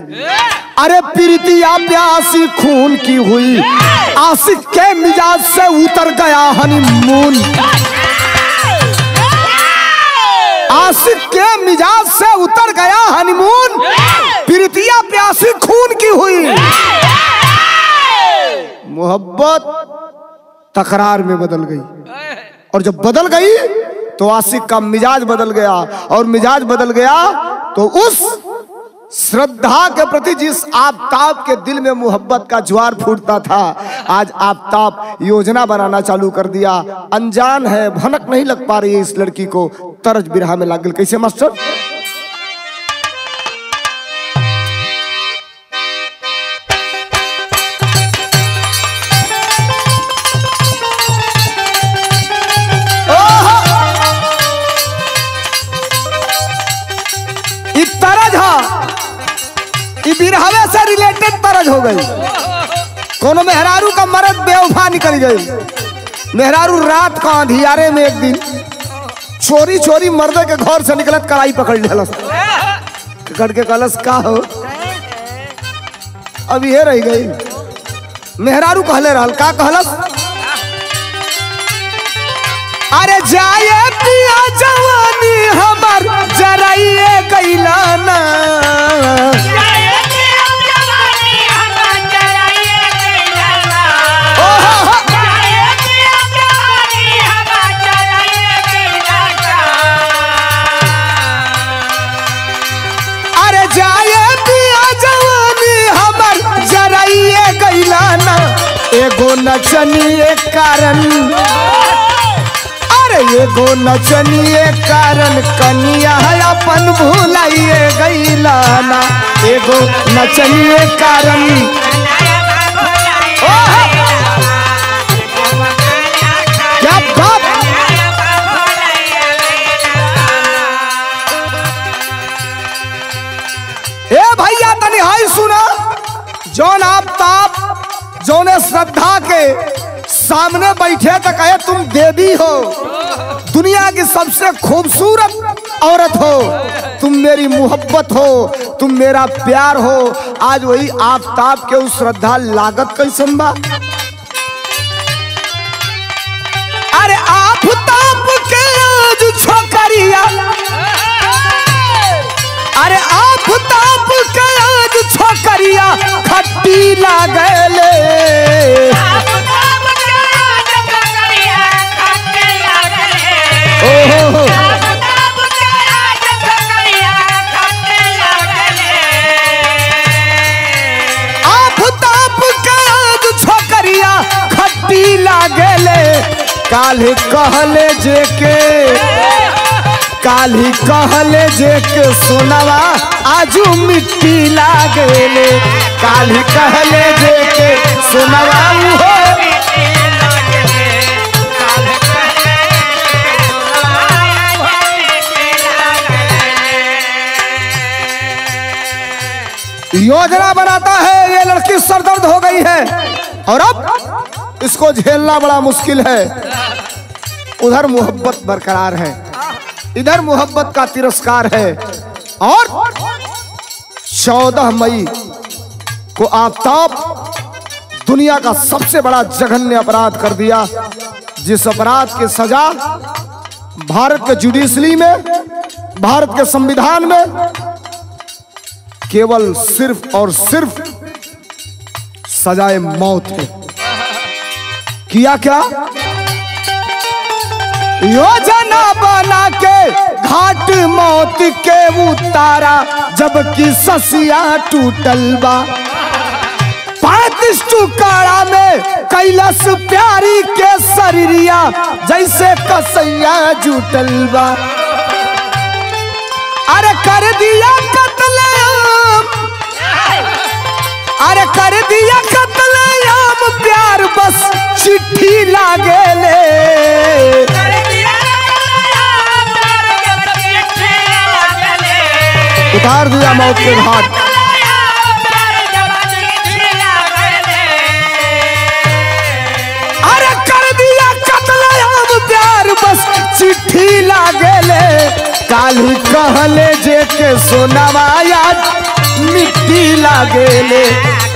अरे प्रीतिया प्यासी खून की हुई, आशिक के मिजाज से उतर गया हनीमून। आशिक के मिजाज से उतर गया हनीमून। प्रीतिया प्यासी खून की हुई। मोहब्बत तकरार में बदल गई, और जब बदल गई तो आशिक का मिजाज बदल गया, और मिजाज बदल गया तो उस श्रद्धा के प्रति जिस आफताब के दिल में मोहब्बत का ज्वार फूटता था, आज आफताब योजना बनाना चालू कर दिया। अनजान है, भनक नहीं लग पा रही है इस लड़की को। तरज बिरहा में लाग गई। कैसे मास्टर? बिरहवे से रिलेटेड तरज हो गई। कोनो मेहरारू का मर्द बेवफा निकल गई। मेहरारू रात का अंधियारे में एक दिन चोरी चोरी मर्दे के घर से निकलत कड़ाई पकड़ लेलस। पकड़ के कहलस का हो? अब ये रह गई। मेहरारू कहले रहल, का कहलस? अरे जाए पिया जवानी हमर जराइए कैलाना। एगो नचनिए कारण, अरे एगो नचनिए कारण कनिया अपन भूलाइए गईला ना। एगो नचनिए कारण क्या बात। ए भैया तनी हाय सुना, जौन आफ्ताब जौने श्रद्धा के सामने बैठे तो कहे तुम देवी हो, दुनिया की सबसे खूबसूरत औरत हो, तुम मेरी मोहब्बत हो, तुम मेरा प्यार हो। आज वही आफ्ताब के उस श्रद्धा लागत कैसन बा। अरे आफ्ताब के आज छोकरिया, अरे आफ्ताब के आज छोकरिया खट्टी लागले। ओहो आफ्ताब के आज छोकरिया खट्टी लागले। काल्हि कहले जे के, काल्हि कहले जे के सोनवा आजू मिट्टी लागले। काल्हि कहले जे के सोनवा हो योजना बनाता है, ये लड़की सरदर्द हो गई है और अब इसको झेलना बड़ा मुश्किल है। उधर मोहब्बत बरकरार है, इधर मोहब्बत का तिरस्कार है। और 14 मई को आफ्ताब दुनिया का सबसे बड़ा जघन्य अपराध कर दिया, जिस अपराध की सजा भारत के जुडिशरी में, भारत के संविधान में केवल सिर्फ और सिर्फ सजाए मौत है। किया क्या? योजना बना के घाट मौत के उतारा, जबकि ससिया टूटल बा। 35 टुकड़ा में कैलाश प्यारी के शरीरिया, जैसे कसैया जुटल बा। अरे कर दिया कत्लेआम, अरे कर दिया कत्लेआम, प्यार बस चिट्ठी लागेले। उतार दिया मौत के घाट। अरे कर दिया कत्लेआम, प्यार बस चिट्ठी लागेले। काल्हि कहले जे के सोनवा आज मिट्टी लागेले।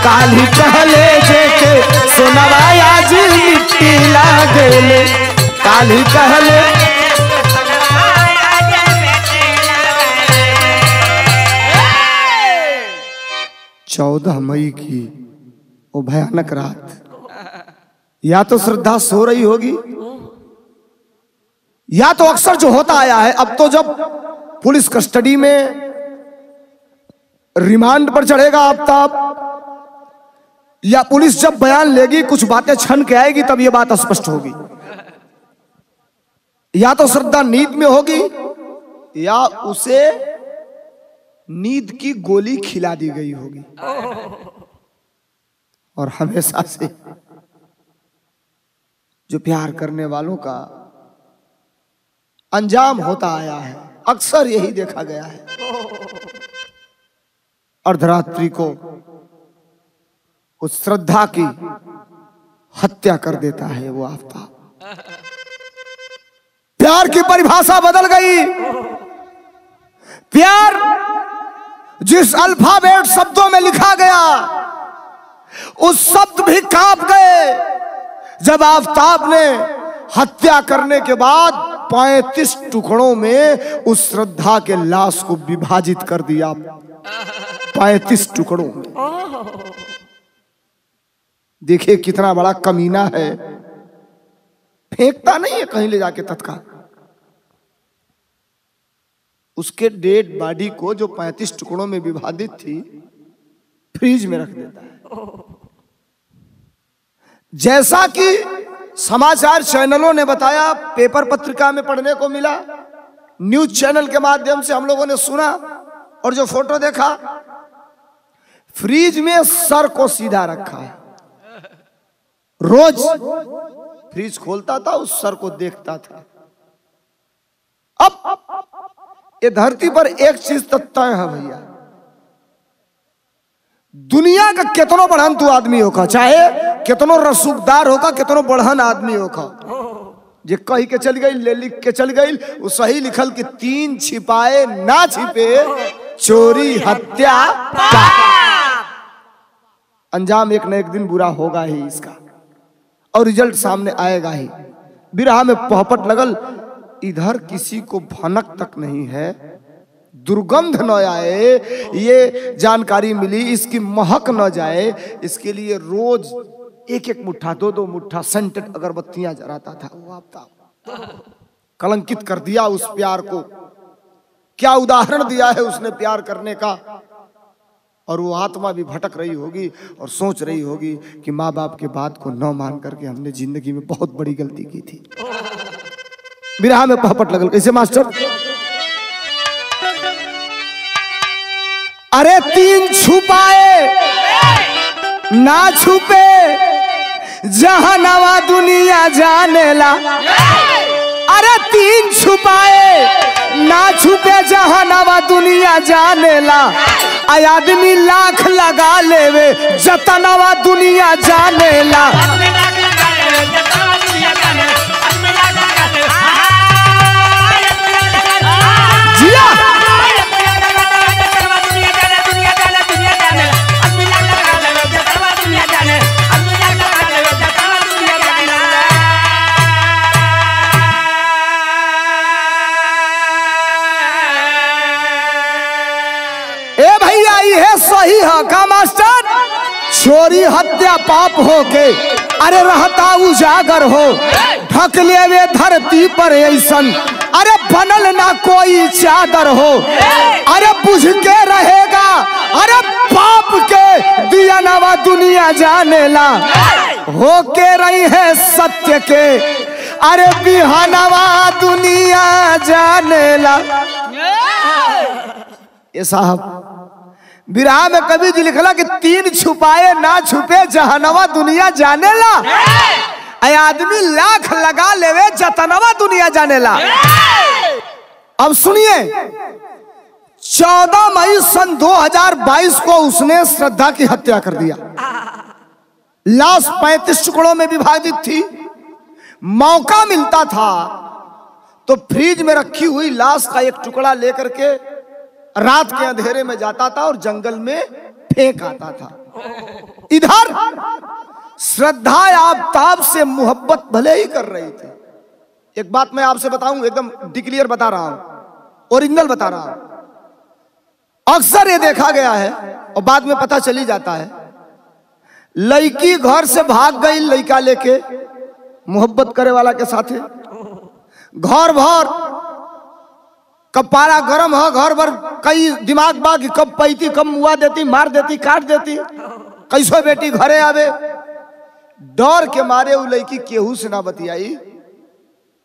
काल्हि कहले जे के सोनवा आज मिट्टी लागेले। काल्हि कहले 14 मई की वो भयानक रात, या तो श्रद्धा सो रही होगी, या तो अक्सर जो होता आया है, अब तो जब पुलिस कस्टडी में रिमांड पर चढ़ेगा आफ्ताब, या पुलिस जब बयान लेगी, कुछ बातें छन के आएगी, तब ये बात स्पष्ट होगी। या तो श्रद्धा नींद में होगी, या उसे नींद की गोली खिला दी गई होगी। और हमेशा से जो प्यार करने वालों का अंजाम होता आया है, अक्सर यही देखा गया है। अर्धरात्रि को उस श्रद्धा की हत्या कर देता है वो आफ्ताब। प्यार की परिभाषा बदल गई। प्यार जिस अल्फाबेट शब्दों में लिखा गया, उस शब्द भी कांप गए जब आफ्ताब ने हत्या करने के बाद 35 टुकड़ों में उस श्रद्धा के लाश को विभाजित कर दिया। 35 टुकड़ों में। देखिए कितना बड़ा कमीना है, फेंकता नहीं है कहीं ले जाके तत्काल। उसके डेड बॉडी को जो 35 टुकड़ों में विभाजित थी, फ्रीज में रख देता है। जैसा कि समाचार चैनलों ने बताया, पेपर पत्रिका में पढ़ने को मिला, न्यूज चैनल के माध्यम से हम लोगों ने सुना और जो फोटो देखा, फ्रिज में सर को सीधा रखा है। रोज फ्रिज खोलता था, उस सर को देखता था। अब ये धरती पर एक चीज तो तय है भैया, दुनिया का कितनो बढ़न तू आदमी होगा, चाहे कितनो रसूखदार होगा, कितनो बढ़न आदमी होगा, जे कही के चल गई, ले लिख के चल गई, वो सही लिखल कि 3 छिपाए ना छिपे, चोरी हत्या पाप। अंजाम एक न एक दिन बुरा होगा ही इसका, और रिजल्ट सामने आएगा ही। बिरहा में पोहपट लगल, इधर किसी को भनक तक नहीं है, दुर्गंध न आए, ये जानकारी मिली, इसकी महक न जाए, इसके लिए रोज 1-1 मुट्ठा 2-2 मुट्ठा सेंटेड अगरबत्तियां जलाता था। वो आपका कलंकित कर दिया उस प्यार को। क्या उदाहरण दिया है उसने प्यार करने का। और वो आत्मा भी भटक रही होगी और सोच रही होगी कि माँ बाप के बात को न मान करके हमने जिंदगी में बहुत बड़ी गलती की थी। बिरहा में पोहपट लगल कैसे मास्टर? अरे 3 छुपाए ना छुपे, जहानवा दुनिया जानेला। अरे 3 छुपाए ना छुपे, जहानवा दुनिया जानेला। आदमी लाख लगा लेवे, जतनवा दुनिया जानेला। जिया सही है का मास्टर? चोरी हत्या पाप हो के, अरे रहता उजागर हो, ढक लेवे धरती पर ऐसन, अरे बनल ना कोई चादर हो। अरे बुझ के रहेगा, अरे पाप के दिया नवा दुनिया जानेला। हो के रही है सत्य के, अरे बिहानवा दुनिया जानेला। ये साहब बिरहा में कवि जी लिखला कि 3 छुपाए ना छुपे, जहानवा दुनिया जानेला। आदमी लाख लगा लेवे, जतनवा दुनिया जानेला। अब सुनिए, 14 मई सन 2022 को उसने श्रद्धा की हत्या कर दिया। लाश 35 टुकड़ों में विभाजित थी। मौका मिलता था तो फ्रिज में रखी हुई लाश का एक टुकड़ा लेकर के रात के अंधेरे में जाता था और जंगल में फेंक आता था। इधर श्रद्धा आफताब से मोहब्बत भले ही कर रही थी। एक बात मैं आपसे बताऊं, एकदम डिक्लियर बता रहा हूं, ओरिजिनल बता रहा हूं। अक्सर ये देखा गया है और बाद में पता चली जाता है, लड़की घर से भाग गई लड़का लेके मोहब्बत करे वाला के साथे, घर भर कब पारा गरम है, घर भर कई दिमाग बाग कब पैती, कब मुआ देती, मार देती, काट देती, कैसो बेटी घरे आवे। डर के मारे वो लड़की केहू से ना बतियाई,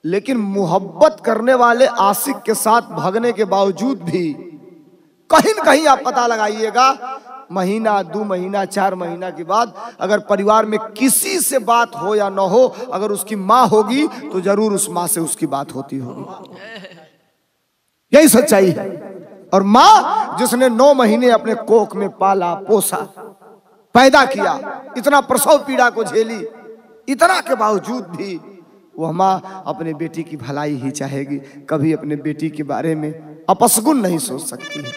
लेकिन मोहब्बत करने वाले आशिक के साथ भगने के बावजूद भी कहीं न कहीं आप पता लगाइएगा, महीना 2 महीना 4 महीना के बाद अगर परिवार में किसी से बात हो या ना हो, अगर उसकी माँ होगी तो जरूर उस माँ से उसकी बात होती होगी। यही सच्चाई है। और माँ जिसने 9 महीने अपने कोख में पाला पोसा पैदा किया, इतना प्रसव पीड़ा को झेली, इतना के बावजूद भी वह माँ अपने बेटी की भलाई ही चाहेगी, कभी अपने बेटी के बारे में अपशगुन नहीं सोच सकती है।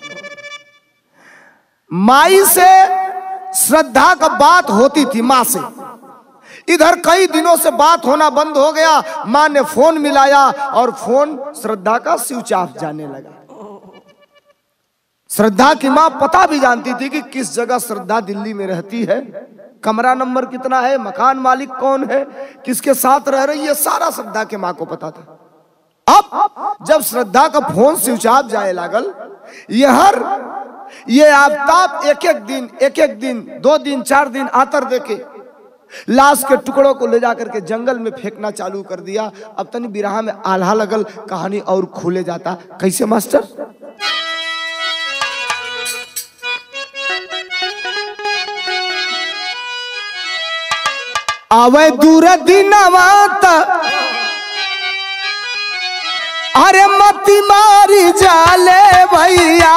माई से श्रद्धा का बात होती थी, माँ से। इधर कई दिनों से बात होना बंद हो गया। माँ ने फोन मिलाया और फोन श्रद्धा का स्विच ऑफ जाने लगा। श्रद्धा की माँ पता भी जानती थी कि किस जगह श्रद्धा दिल्ली में रहती है, कमरा नंबर कितना है, मकान मालिक कौन है, किसके साथ रह रही है, सारा श्रद्धा के माँ को पता था। अब जब श्रद्धा का फोन स्विच ऑफ जाए लागल, ये आफताब एक एक दिन 2 दिन 4 दिन आतर देके लाश के टुकड़ों को ले जाकर के जंगल में फेंकना चालू कर दिया। अब तनी बिरहा में आल्हा लगल, कहानी और खुले जाता। कैसे मास्टर? आवे दूर दिनवा त अरे मती मारी जाले भैया,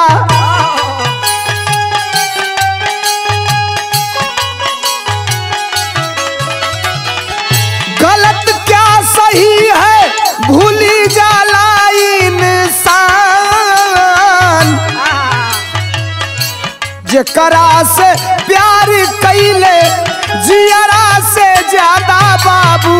गलत क्या सही है भूली जाला इंसान, जेकरा से प्यार कैले जियरा से ज्यादा बाबू,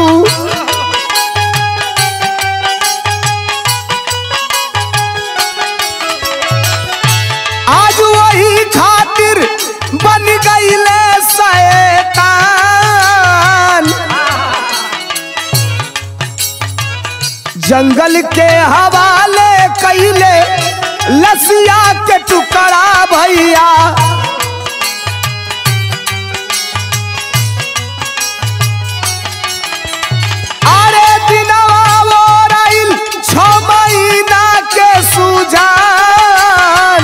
आज वही खातिर बन गईले शैतान, जंगल के हवाले कैले लसिया के टुकड़ा भैया, अरे दिनवा वो रइल 6 महीना के सुजान,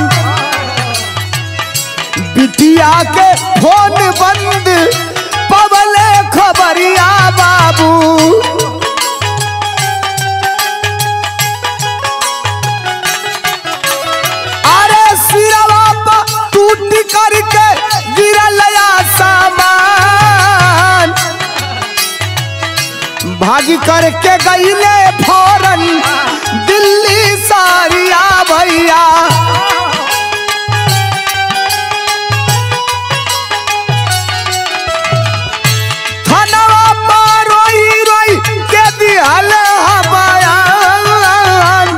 बिटिया के फोन बंद पवले खबरिया बाबू, अरे सिरवा पर टूट करके गिरल सामान, भागी करके गईले फौरन दिल्ली सारिया भैया, थनवा पर रोई रोई के दिहल बयान,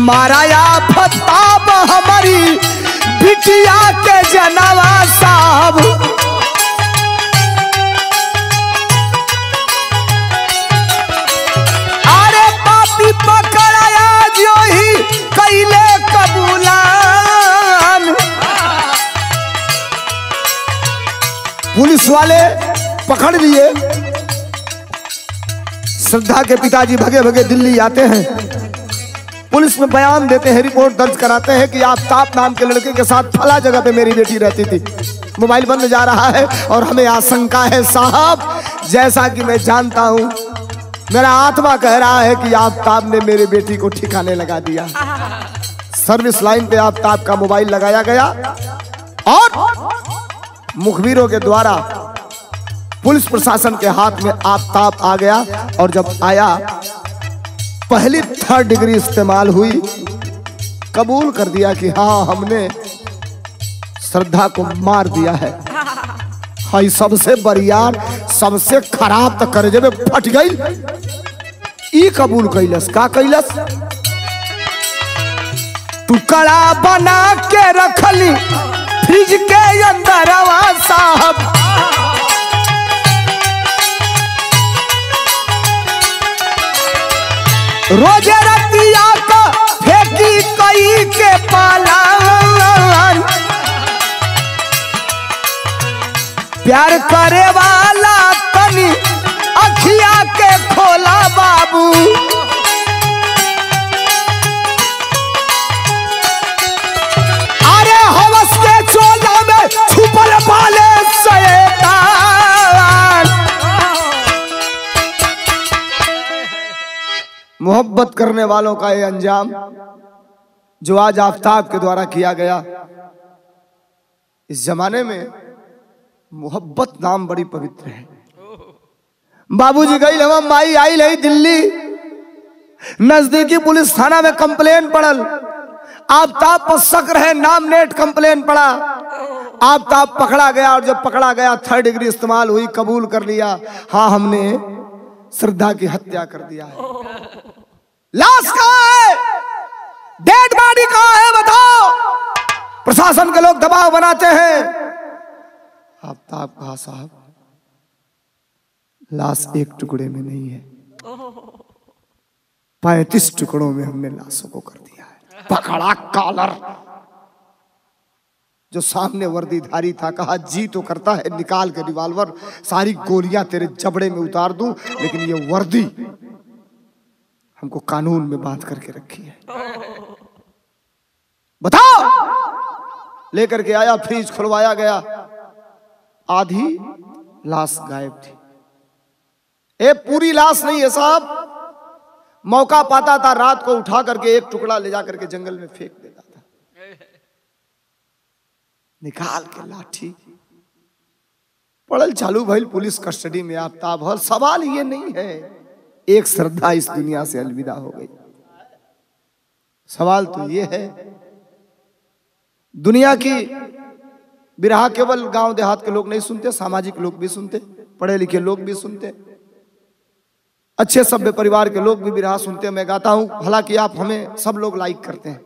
माराया फताब हमारी बिटिया के जनवा साहब, अरे पापी पकड़ाया जो ही कैले कबूलान, पुलिस वाले पकड़ लिए। श्रद्धा के पिताजी भगे भगे दिल्ली आते हैं, पुलिस में बयान देते हैं, रिपोर्ट दर्ज कराते हैं कि आफ्ताब नाम के लड़के के साथ फला जगह पे मेरी बेटी रहती थी। मोबाइल बंद जा रहा है और हमें आशंका है साहब, जैसा कि मैं जानता हूं, मेरा आत्मा कह रहा है कि आफ्ताब ने मेरी बेटी को ठिकाने लगा दिया। सर्विस लाइन पे आफ्ताब का मोबाइल लगाया गया और मुखबिरों के द्वारा पुलिस प्रशासन के हाथ में आफ्ताब आ गया। और जब आया, पहली 3rd डिग्री इस्तेमाल हुई, कबूल कर दिया कि हाँ हमने श्रद्धा को मार दिया है। हाई सबसे बरियार, सबसे खराब तो कर जब फट गई, ई कबूल कैलस। का कैलस? टुकड़ा बना के रखली फ्रिज के अंदर साहब, रोजे रतिया का फेंकी कई के पालान, प्यार करे वाला तनी अखिया के खोला बाबू, अरे हवस के चोला में छुपल वाले शैतान, मोहब्बत करने वालों का ये अंजाम जो आज आफ्ताब के द्वारा किया गया। इस जमाने में मोहब्बत नाम बड़ी पवित्र है। बाबूजी गई हम, माई आई लही दिल्ली, नजदीकी पुलिस थाना में कंप्लेन पड़ल, आफ्ताब पर शक रहे, नाम नेट कंप्लेन पड़ा, आफ्ताब पकड़ा गया। और जब पकड़ा गया 3rd डिग्री इस्तेमाल हुई, कबूल कर लिया, हाँ हमने श्रद्धा की हत्या कर दिया है। लाश कहाँ है? डेड बॉडी कहाँ है बताओ? प्रशासन के लोग दबाव बनाते हैं। आफ्ताब कहा साहब लाश एक टुकड़े में नहीं है, 35 टुकड़ों में हमने लाशों को कर दिया है। पकड़ा कॉलर, जो सामने वर्दीधारी था, कहा जी तो करता है निकाल के रिवॉल्वर सारी गोलियां तेरे जबड़े में उतार दूं, लेकिन ये वर्दी हमको कानून में बांध करके रखी है। बताओ। लेकर के आया, फ्रीज खुलवाया गया, आधी लाश गायब थी। ए पूरी लाश नहीं है साहब, मौका पाता था रात को उठा करके एक टुकड़ा ले जा करके जंगल में फेंक देता था, निकाल के लाठी पड़ल चालू भइल पुलिस कस्टडी में आफ्ताब हल। सवाल ये नहीं है एक श्रद्धा इस दुनिया से अलविदा हो गई, सवाल तो ये है दुनिया की बिरहा केवल गांव देहात के लोग नहीं सुनते, सामाजिक लोग भी सुनते, पढ़े लिखे लोग भी सुनते, अच्छे सभ्य परिवार के लोग भी बिरहा सुनते। मैं गाता हूं, हालांकि आप हमें सब लोग लाइक करते हैं,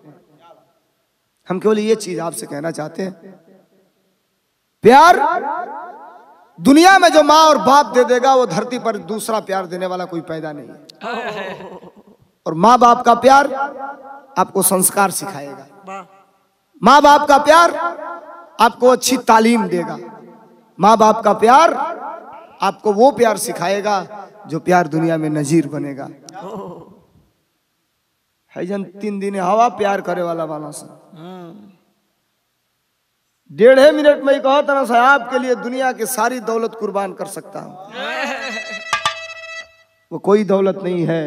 हम केवल ये चीज आपसे कहना चाहते हैं, प्यार दुनिया में जो माँ और बाप दे देगा वो धरती पर दूसरा प्यार देने वाला कोई पैदा नहीं है। और माँ बाप का प्यार आपको संस्कार सिखाएगा, माँ बाप का प्यार आपको अच्छी तालीम देगा, माँ बाप का प्यार आपको वो प्यार सिखाएगा जो प्यार दुनिया में नजीर बनेगा। है जन 3 दिन हवा प्यार करे वाला वाला सा 1.5 मिनट में ही कहो तरह से आपके लिए दुनिया की सारी दौलत कुर्बान कर सकता हूं। वो कोई दौलत नहीं है,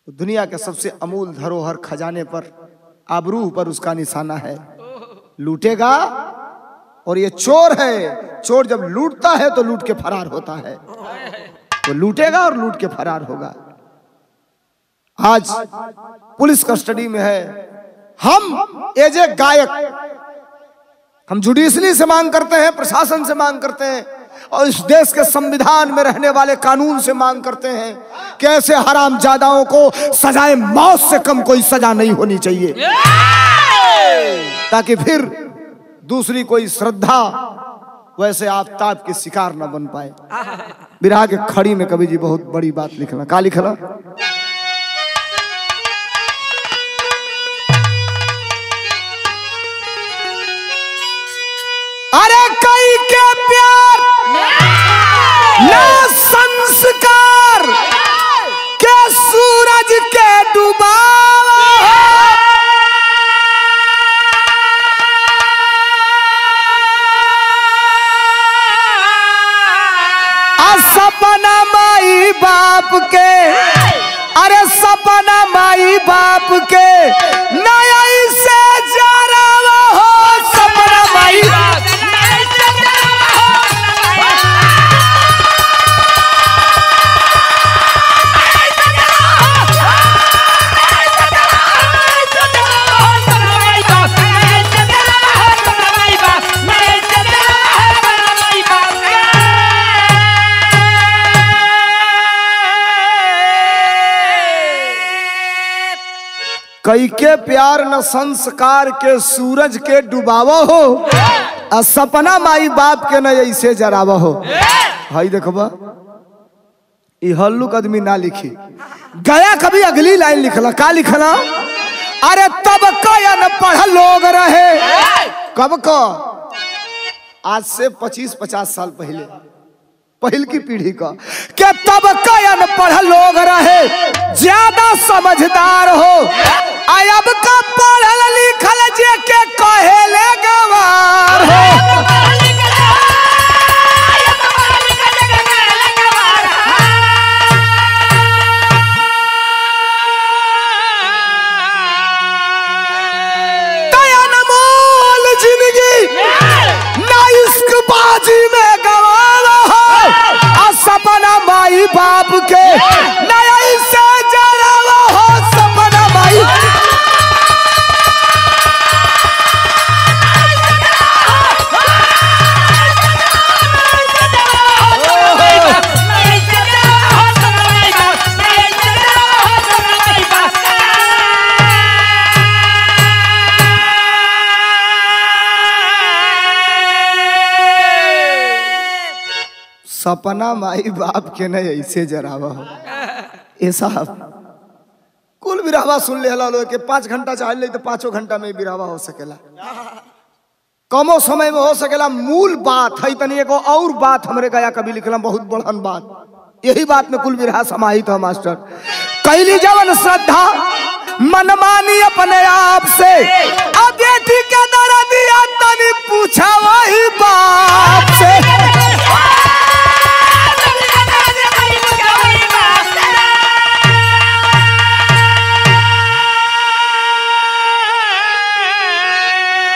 वो दुनिया के सबसे अमूल धरोहर खजाने पर, आबरूह पर उसका निशाना है। लूटेगा, और ये चोर है, चोर जब लूटता है तो लूट के फरार होता है, वो लूटेगा और लूट के फरार होगा। आज पुलिस कस्टडी में है, हम एज ए गायक हम जुडिशरी से मांग करते हैं, प्रशासन से मांग करते हैं, और इस देश के संविधान में रहने वाले कानून से मांग करते हैं कि ऐसे हरामजादाओं को सजाए मौत से कम कोई सजा नहीं होनी चाहिए, ताकि फिर दूसरी कोई श्रद्धा वैसे आफ्ताब के शिकार न बन पाए। बिरहा के खड़ी में कवि जी बहुत बड़ी बात लिखना, का लिखना, अरे कई के प्यार न संस्कार के सूरज के डुबावा, सपना माई बाप के, अरे सपना माई बाप के नया से जरा हो, सपना माई कई के प्यार न संस्कार के सूरज के डुबावा हो, आ सपना माई बाप के न ऐसे जरावा हो। भाई देखबा ये हल्लुक आदमी ना लिखी, गया कभी अगली लाइन लिखला, का लिखला, अरे तब कयन पढ़ लोग रहे, कब का, आज से 25-50 साल पहले, पहल की पीढ़ी का, कि तब कयन पढ़ लोग रहे ज्यादा समझदार हो, अब का पढ़ल लिखल जे के कहेले गवार हो। अनमोल जिंदगी ना इश्क बाजी में गवाना हो, आ सपना माई बाप के नया से जरावा हो, सपना माई सपना माई बाप के न ऐसे जरावा हो। ऐसा कुल बिरावा सुन ले के 5 घंटा चाहे ले तो 5 घंटा में बिरावा हो सकेला। कमो समय में हो सकेला मूल बात है तनी एगो और बात हमरे गया कभी लिखला बहुत बड़हन बात यही बात में कुल विरहा समाहित है मास्टर। कैली जवन श्रद्धा मनमानी अपने आप से बेटी के दर्दिया तनी पूछा वही बाप से।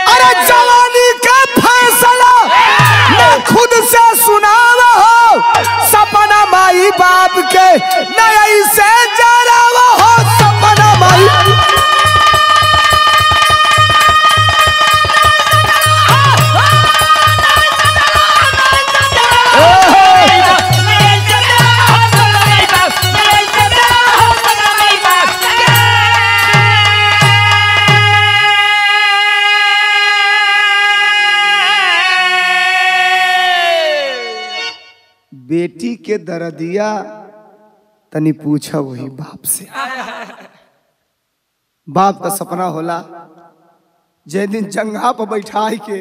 अरे जवानी का फैसला मैं खुद से सुनावा हो सपना माई बाप के नई से जरावा हो सपना माई। बेटी के दर्दिया तनी पूछा वही बाप से। बाप का सपना होला जे दिन जंगा पर बैठा के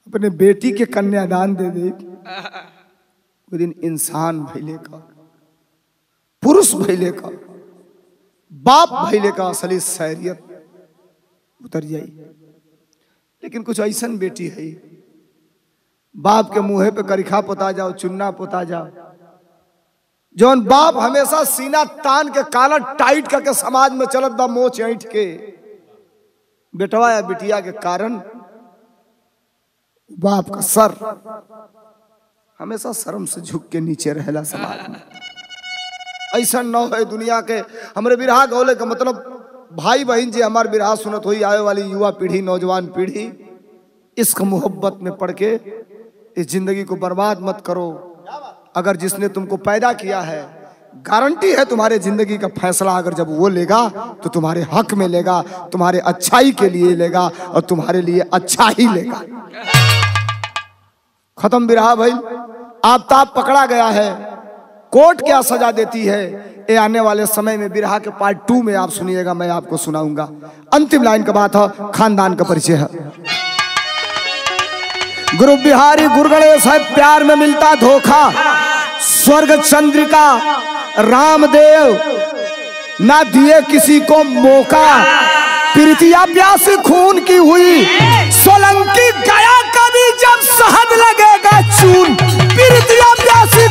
अपने बेटी के कन्यादान दे दे वो दिन इंसान भइले का पुरुष भइले का बाप भइले का असली शरीयत उतर जाई। लेकिन कुछ ऐसा बेटी है बाप के मुंह पे करिखा पोता जाओ चुन्ना पोता जाओ जौन बाप हमेशा सीना तान के काला टाइट करके समाज में चलत बा मोच ऐंठ के बेटवा या बिटिया के कारण बाप का सर हमेशा शर्म से झुक के नीचे रहेला समाज में। ऐसा न है दुनिया के हमरे बिरहा गौले का मतलब भाई बहन जी हमारे बिरहा सुनत हुई आए वाली युवा पीढ़ी नौजवान पीढ़ी इश्क मोहब्बत में पड़ के इस जिंदगी को बर्बाद मत करो। अगर जिसने तुमको पैदा किया है गारंटी है तुम्हारे जिंदगी का फैसला अगर जब वो लेगा तो तुम्हारे हक में लेगा तुम्हारे अच्छाई के लिए लेगा और तुम्हारे लिए अच्छा ही लेगा। खत्म बिरहा भाई आफताब पकड़ा गया है कोर्ट क्या सजा देती है ये आने वाले समय में बिरहा के पार्ट 2 में आप सुनिएगा मैं आपको सुनाऊंगा। अंतिम लाइन का बात है खानदान का परिचय है। गुरु बिहारी गुरु गणेश है प्यार में मिलता धोखा स्वर्ग चंद्रिका रामदेव ना दिए किसी को मौका प्रीतिया प्यासी खून की हुई सोलंकी गया कभी जब शहद लगेगा चून प्रीतिया प्यासी